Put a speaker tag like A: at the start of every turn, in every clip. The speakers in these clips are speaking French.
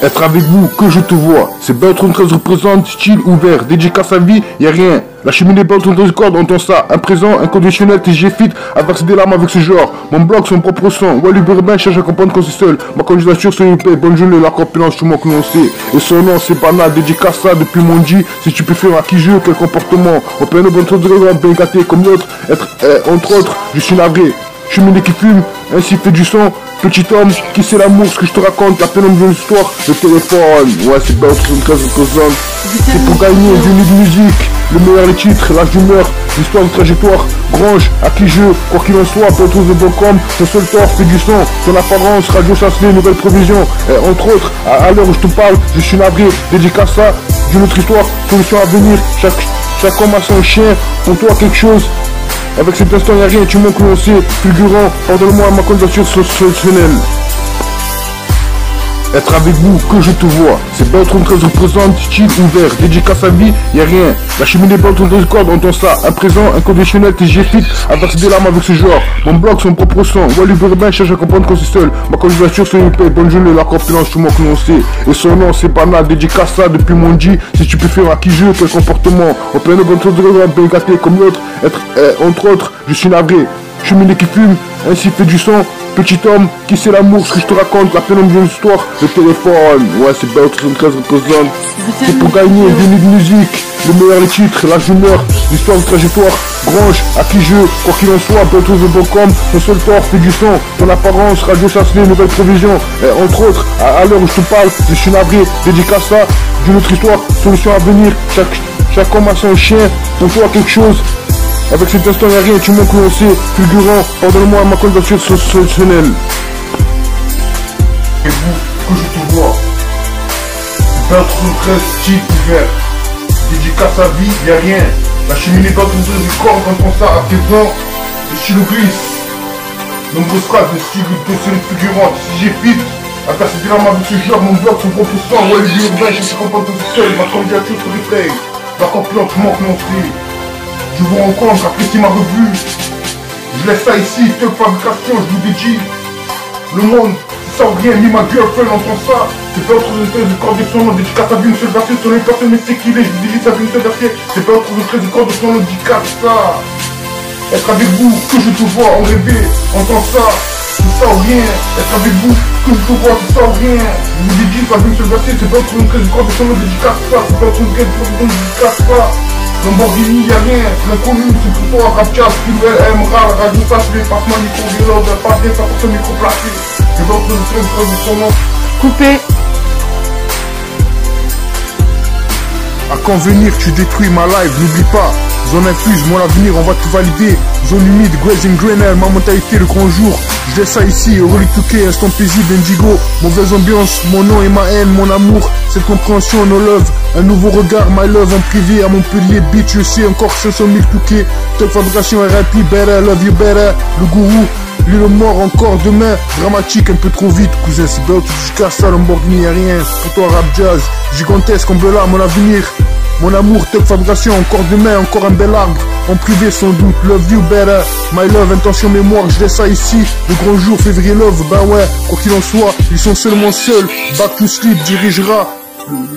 A: Être avec vous, que je te vois. C'est Beltron 13 représente, style ouvert, dédicace à vie, y'a rien. La cheminée Beltron 13 cordes, entend ça. Un présent, inconditionnel, TG Fit, à verser des larmes avec ce genre. Mon blog, son propre son. Walid Urbain cherche à comprendre quand c'est seul. Ma candidature, c'est une paix. Bonne journée, la compétence, tout le monde que l'on sait. Et son nom, c'est banal, dédicace ça depuis mon G. Si tu peux faire à qui je, quel comportement. On peut une bonne chose de bien gâté comme l'autre. Être, entre autres, je suis navré. Cheminée qui fume, ainsi fait du son. Petit homme, qui c'est l'amour, ce que je te raconte, la pénombre histoire, le téléphone, ouais c'est Beltron 13 représente. C'est pour gagner du nid de musique, le meilleur les titres, l'âge d'humeur, l'histoire de trajectoire, Grange, à qui je, quoi qu'il en soit, Beltron de Bocom, son seul tort fait du son, son apparence, radio chassée, nouvelle provision, et entre autres, à l'heure où je te parle, je suis navré, dédicace ça, d'une autre histoire, solution à venir, chaque homme a son chien, pour toi quelque chose. Avec cet instant y'a rien, tu manques l'on sait, figurant, pardonne-moi ma candidature sociale. Être avec vous, que je te vois. C'est Beltron 13 représente, style ouvert, dédicace à vie, y'a rien. La cheminée Beltron 13 cordes, entend ça. Un présent, inconditionnel, TG Fit, à verser des larmes avec ce genre. Mon blog, son propre son. Walid Urbain cherche à comprendre quand c'est seul. Ma candidature, c'est une paix. Bonne journée, la compétence, tout le monde que l'on sait. Et son nom, c'est banal, dédicace ça depuis mon G. Si tu peux faire à qui je, quel comportement. On peut une bonne chose de bien gâté comme l'autre. Être, entre autres, je suis navré. Cheminée qui fume, ainsi fait du son. Petit homme, qui c'est l'amour, ce que je te raconte, la pénombre d'une histoire, le téléphone, ouais c'est Beltron 13 représente. C'est pour gagner du nid de musique, le meilleur les titres, l'âge d'humeur, l'histoire de trajectoire, Grange, à qui je, quoi qu'il en soit, Beltron de Bocom, son seul tort fait du son, son apparence, radio chassée, nouvelle provision, et entre autres, à l'heure où je te parle, je suis navré, dédicace ça, d'une autre histoire, solution à venir, chaque homme a son chien, pour toi quelque chose. Avec cet instant y'a rien, tu m'as commencé, figurant, pardonne-moi ma candidature sociale. Et vous, que je te vois. Beltron 13 style ouvert. Dédicace à vie, y'a rien. La cheminée Beltron 13 du corps, quand on ça à présent, le stylo glisse. Nombreuses phrases de style de série figurante, si j'ai fit. À casser des larmes avec ce genre, mon blog, son propre sang, Walid Urbain, je sais comprendre tout seul, ma candidature se replay. La confiance manque non plus. Je vous rencontre, appréciez ma revue. Je laisse ça ici, toute fabrication, je vous dis. Le monde, ça ou rien, ni ma girlfriend entend ça. C'est pas autre chose de corps de son nom, dédicace à vie, une seule verset, sur les personnes, mais c'est qu'il est, je vous dis, ça une seule verset. C'est pas autre chose de corps de son nom, dédicace ça. Être avec vous, que je te vois, en rêver, entend ça. C'est ça ou rien, être avec vous, que je te vois, c'est ça ou rien. Je vous dis, ça une seule verset, c'est pas autre chose de corps de son nom, dédicace ça. C'est pas autre chose de corps de son nom, dédicace ça. Lamborghini, y'a rien, l'inconnu, c'est pour toi, Rapcha, Spinwell, Emra, Radio Sache, les partements, micro violents, de pas bien, ça pour ce micro placé. C'est dans le train de son nom.
B: Coupé.
A: À convenir, tu détruis ma live, n'oublie pas. Zone infuse, mon avenir, on va tout valider. Zone humide, Grazing Grainer, ma mentalité, le grand jour. Je laisse ça ici, Rolly Touquet, instant paisible, Indigo. Mauvaise ambiance, mon nom et ma haine, mon amour. Cette compréhension, no love. Un nouveau regard, my love en privé à Montpellier, bitch, je sais encore 500 000 Touquet. Top fabrication, RIP, better, love you better. Le gourou, lui le mort encore demain. Dramatique, un peu trop vite, cousin, c'est belle, jusqu'à ça, Lamborghini, y'a rien. Pour toi, rap jazz, gigantesque, là, mon avenir. Mon amour, top fabrication, encore demain, encore un bel arbre. En privé sans doute, love you better. My love, intention mémoire, je laisse ça ici. Le grand jour, février love, bah ouais, quoi qu'il en soit, ils sont seulement seuls. Back to sleep dirigera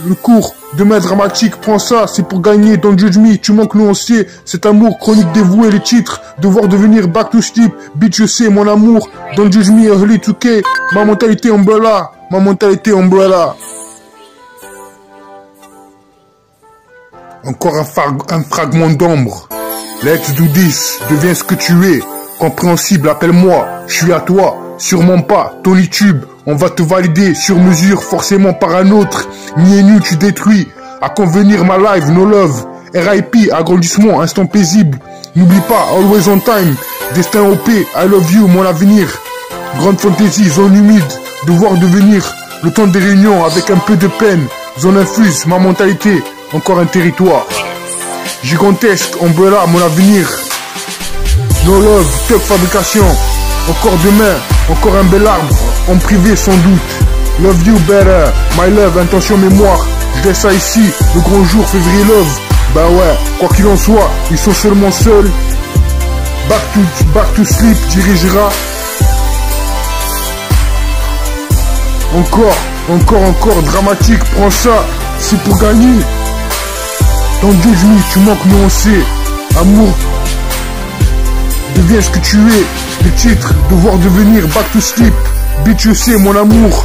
A: le cours. Demain dramatique, prends ça, c'est pour gagner, don't judge me, tu manques nuancier. Cet amour, chronique dévoué, les titres. Devoir devenir back to sleep, bitch je sais, mon amour. Don't judge me, early 2K. Ma mentalité umbrella, ma mentalité umbrella. Encore un fragment d'ombre. Let's do this, deviens ce que tu es. Compréhensible, appelle-moi, je suis à toi. Sûrement pas, ton YouTube, on va te valider sur mesure, forcément par un autre. Ni et nu, tu détruis. À convenir, ma live, no love. RIP, agrandissement, instant paisible. N'oublie pas, always on time. Destin OP, I love you, mon avenir. Grande fantaisie, zone humide. Devoir devenir le temps des réunions avec un peu de peine. Zone infuse, ma mentalité. Encore un territoire. Gigantesque, umbrella, mon avenir. No love, top fabrication. Encore demain, encore un bel arbre. En privé sans doute. Love you better, my love, intention mémoire. Je laisse ça ici, le grand jour, février love. Bah ouais, quoi qu'il en soit, ils sont seulement seuls. Back to sleep dirigera. Encore Encore, dramatique, prends ça, c'est pour gagner. Dans Judge Me, tu manques nuancé. Amour, deviens ce que tu es. Le titre, devoir devenir, back to sleep. Bitch, je sais, mon amour.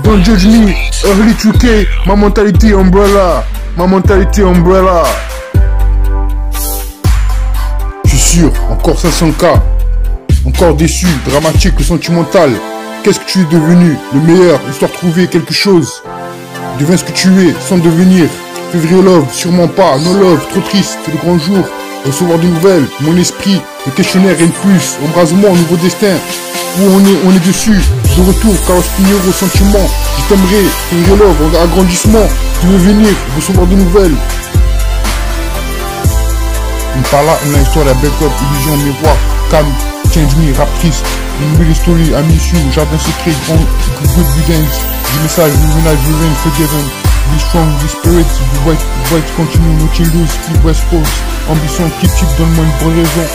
A: Don't judge me, early 2K, ma mentalité umbrella. Je suis sûr, encore 500K. Encore déçu, dramatique, sentimental. Qu'est-ce que tu es devenu? Le meilleur, histoire de trouver quelque chose. Deviens ce que tu es, sans devenir. Février love, sûrement pas. No love, trop triste, le grand jour. Recevoir de nouvelles, mon esprit, le questionnaire rien de plus. Embrasement, nouveau destin. Où on est dessus. De retour, Carlos Pinheiro, sentiment. Je t'aimerais, février love, agrandissement. Tu veux venir, recevoir de nouvelles. Une histoire de backup, illusion, miroir, calme, change me, rap triste. Une nouvelle story, I miss you, jardin secret, good evidence. Du message, revenge, forgiven. Be strong, be spirit, be white, continue, no changes, keep West Coast. Ambition, keep donne-moi une bonne raison.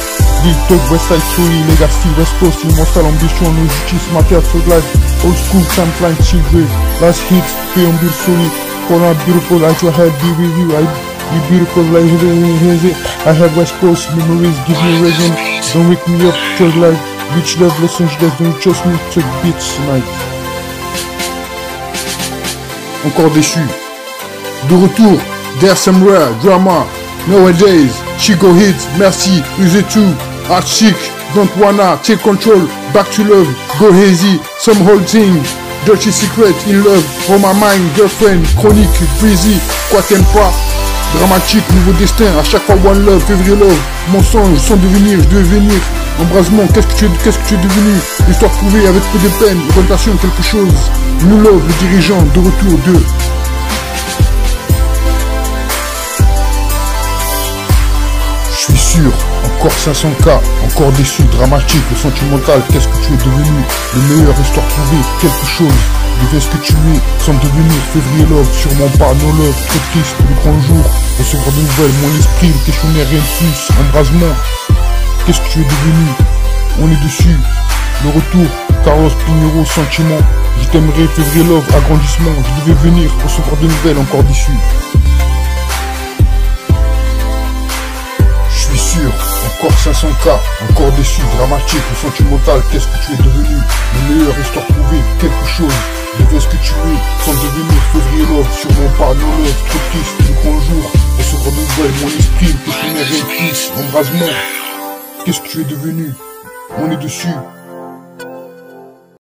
A: Big talk, West Side story, legacy, West Coast, immortal, ambition, no justice, matter, for life. Old school, timeline, children. Last hit, pay on bill story. Corner, beautiful, I your head, be with you, be beautiful, like I have West Coast, memories, give me a reason. Don't wake me up, just like beach love, Los Angeles, don't trust me, check beach tonight. Encore déçu. De retour, there's some rare drama. Nowadays, Chico hit, merci, use it too. Art chic, don't wanna take control. Back to love, go hazy, some whole thing. Dirty secret, in love, for my mind, girlfriend, chronique, breezy, quoi t'aimes pas. Dramatique, nouveau destin, à chaque fois one love, février love. Mensonge, sans devenir, je devais venir. Embrasement, qu'est-ce que tu es devenu? Histoire trouvée avec peu de peine, orientation, quelque chose. New love, le dirigeant, de retour, de. Je suis sûr, encore 500K, encore déçu, dramatique, sentimental, qu'est-ce que tu es devenu? Le meilleur, histoire trouvée, quelque chose. Deviens ce que tu es, sans devenir, février love, sûrement pas, no love, trop triste, le grand jour. Recevoir de nouvelles, mon esprit, le questionnaire, rien de plus, embrasement. Qu'est-ce que tu es devenu? On est dessus. Le retour, Carlos Pinheiro, sentiment. Je t'aimerais, février love, agrandissement. Je devais venir, recevoir de nouvelles, encore déçu. Je suis sûr, encore 500K, encore déçu, dramatique, sentimental. Qu'est-ce que tu es devenu? Le meilleur, histoire trouvée, quelque chose. Deviens ce que tu es, sans devenir, février love, sûrement pas, no love, trop triste, le grand jour. Recevoir de nouvelles, mon esprit, le questionnaire, rien de plus, embrasement. Qu'est-ce que tu es devenu? On est dessus.